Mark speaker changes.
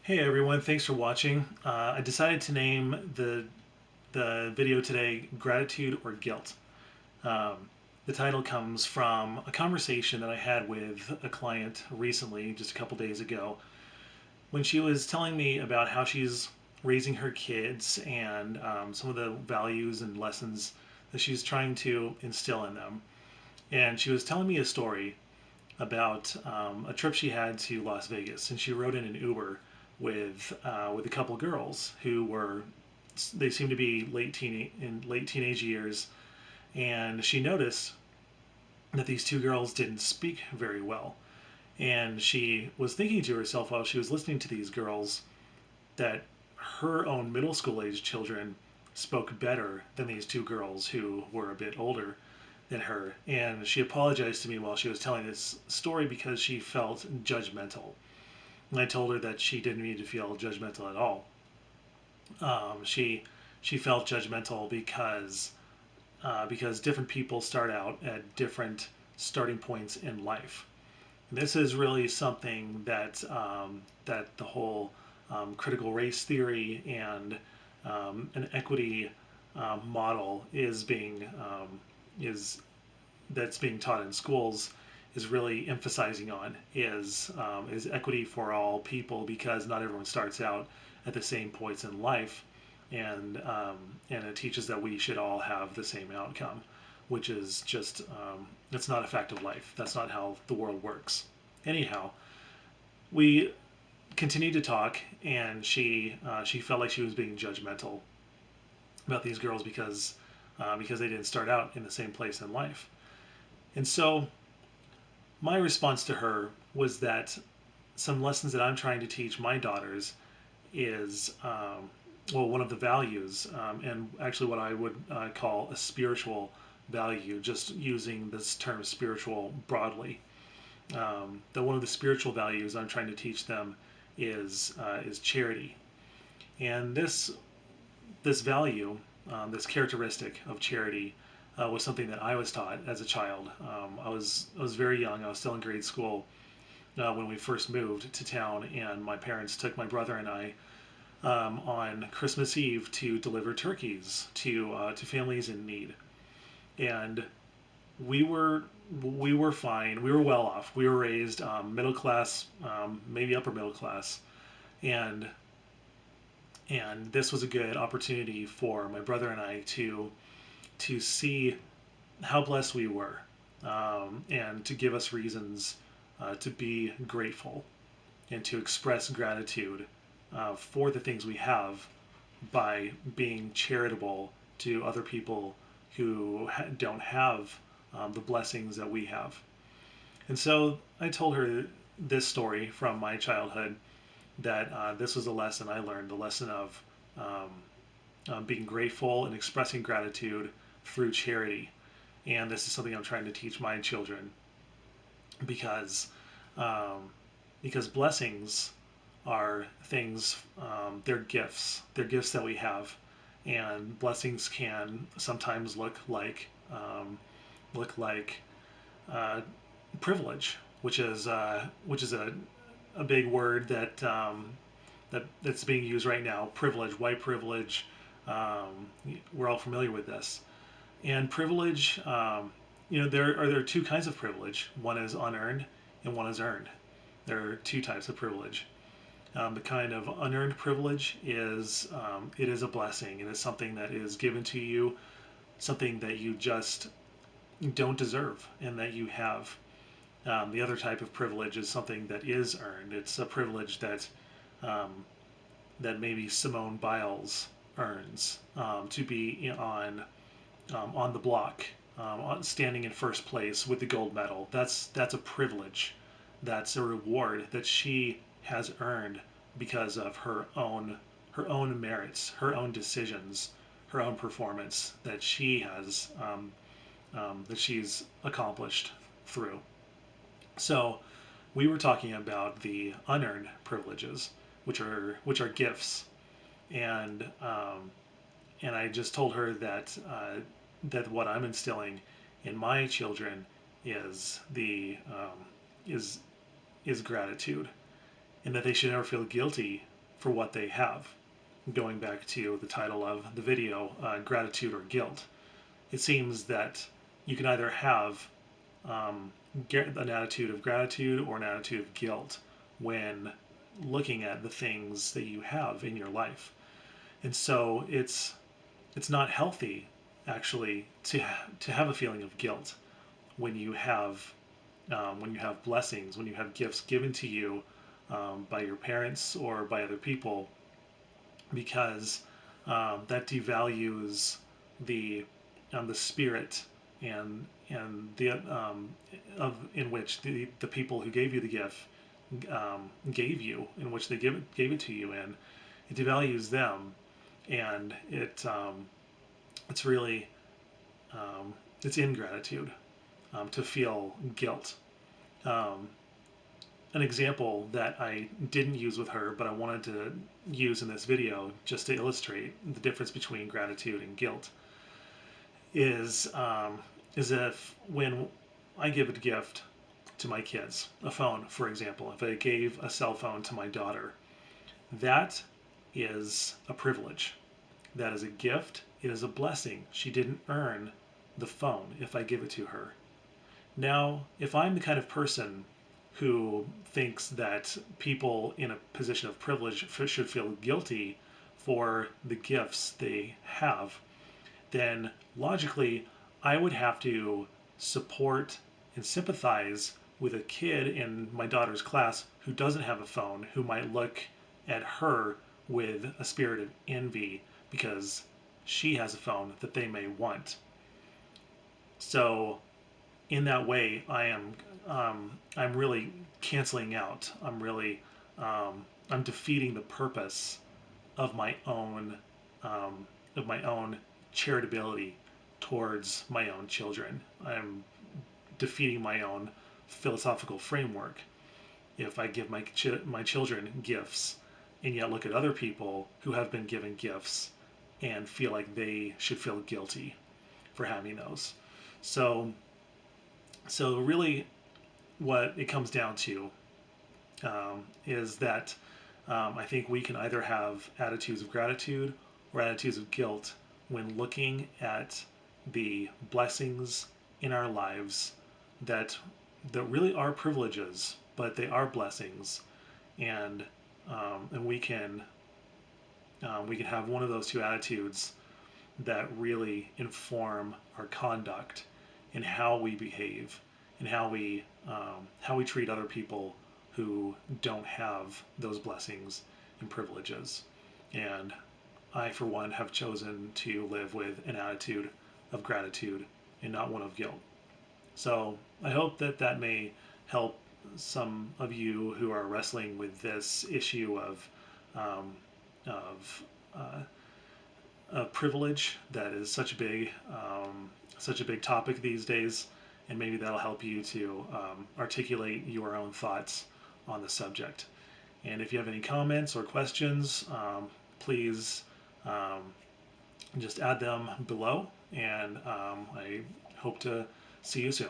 Speaker 1: Hey everyone, thanks for watching. I decided to name the video today Gratitude or Guilt. Um, the title comes from a conversation that I had with a client recently, just a couple days ago, when she was telling me about how she's raising her kids and some of the values and lessons that she's trying to instill in them. And she was telling me a story about a trip she had to Las Vegas, and she rode in an Uber with a couple girls who were they seemed to be late teenage years, and she noticed that these two girls didn't speak very well, and she was thinking to herself while she was listening to these girls that her own middle school age children spoke better than these two girls who were a bit older than her. And she apologized to me while she was telling this story because she felt judgmental. And I told her that she didn't need to feel judgmental at all. She felt judgmental because different people start out at different starting points in life. And this is really something that the whole critical race theory and an equity model is that's being taught in schools is really emphasizing on is equity for all people, because not everyone starts out at the same points in life, and it teaches that we should all have the same outcome, which is just it's not a fact of life. That's not how the world works. Anyhow, we continued to talk, and she felt like she was being judgmental about these girls because they didn't start out in the same place in life. And so my response to her was that some lessons that I'm trying to teach my daughters is, well, one of the values, and actually what I would call a spiritual value, just using this term spiritual broadly. That one of the spiritual values I'm trying to teach them is charity, and this value, this characteristic of charity, was something that I was taught as a child. I was very young. I was still in grade school when we first moved to town, and my parents took my brother and I on Christmas Eve to deliver turkeys to families in need. And we were we were fine. We were well off. We were raised middle class, maybe upper middle class, and this was a good opportunity for my brother and I to see how blessed we were, and to give us reasons to be grateful and to express gratitude for the things we have by being charitable to other people who don't have the blessings that we have. And so I told her this story from my childhood, that this was a lesson I learned, the lesson of being grateful and expressing gratitude through charity. And this is something I'm trying to teach my children, because um, because blessings are things, they're gifts that we have, and blessings can sometimes look like uh, privilege, which is a big word that's being used right now. Privilege, white privilege. We're all familiar with this. And privilege, there are two kinds of privilege. One is unearned, and one is earned. There are two types of privilege. The kind of unearned privilege is, it is a blessing. It is something that is given to you, something that you just don't deserve and that you have. The other type of privilege is something that is earned. It's a privilege um, that maybe Simone Biles earns, to be on the block, standing in first place with the gold medal. That's a privilege. That's a reward that she has earned because of her own merits, her own decisions, her own performance that she's accomplished through. So we were talking about the unearned privileges, which are gifts, and and I just told her that what I'm instilling in my children is is gratitude, and that they should never feel guilty for what they have. Going back to the title of the video, gratitude or guilt. It seems that you can either have an attitude of gratitude or an attitude of guilt when looking at the things that you have in your life. And so it's not healthy actually to have a feeling of guilt when you have blessings, when you have gifts given to you by your parents or by other people, because that devalues the spirit and the of in which the people who gave you the gift gave you, in which they gave it to you in. It devalues them, and it's really it's ingratitude to feel guilt. Um, an example that I didn't use with her, but I wanted to use in this video just to illustrate the difference between gratitude and guilt is if when I give a gift to my kids, a phone, for example, if I gave a cell phone to my daughter, that is a privilege. That is a gift. It is a blessing. She didn't earn the phone if I give it to her. Now, if I'm the kind of person who thinks that people in a position of privilege should feel guilty for the gifts they have, then logically I would have to support and sympathize with a kid in my daughter's class who doesn't have a phone, who might look at her with a spirit of envy because she has a phone that they may want. So in that way, I'm really canceling out. I'm defeating the purpose of my own charitability towards my own children. I'm defeating my own philosophical framework if I give my children gifts and yet look at other people who have been given gifts and feel like they should feel guilty for having those. So really, what it comes down to is that I think we can either have attitudes of gratitude or attitudes of guilt when looking at the blessings in our lives that really are privileges, but they are blessings, and we can have one of those two attitudes that really inform our conduct and how we behave and how we treat other people who don't have those blessings and privileges. And I, for one, have chosen to live with an attitude of gratitude and not one of guilt. So I hope that may help some of you who are wrestling with this issue of of a privilege that is such a big topic these days, and maybe that'll help you to articulate your own thoughts on the subject. And if you have any comments or questions, please just add them below, and I hope to see you soon.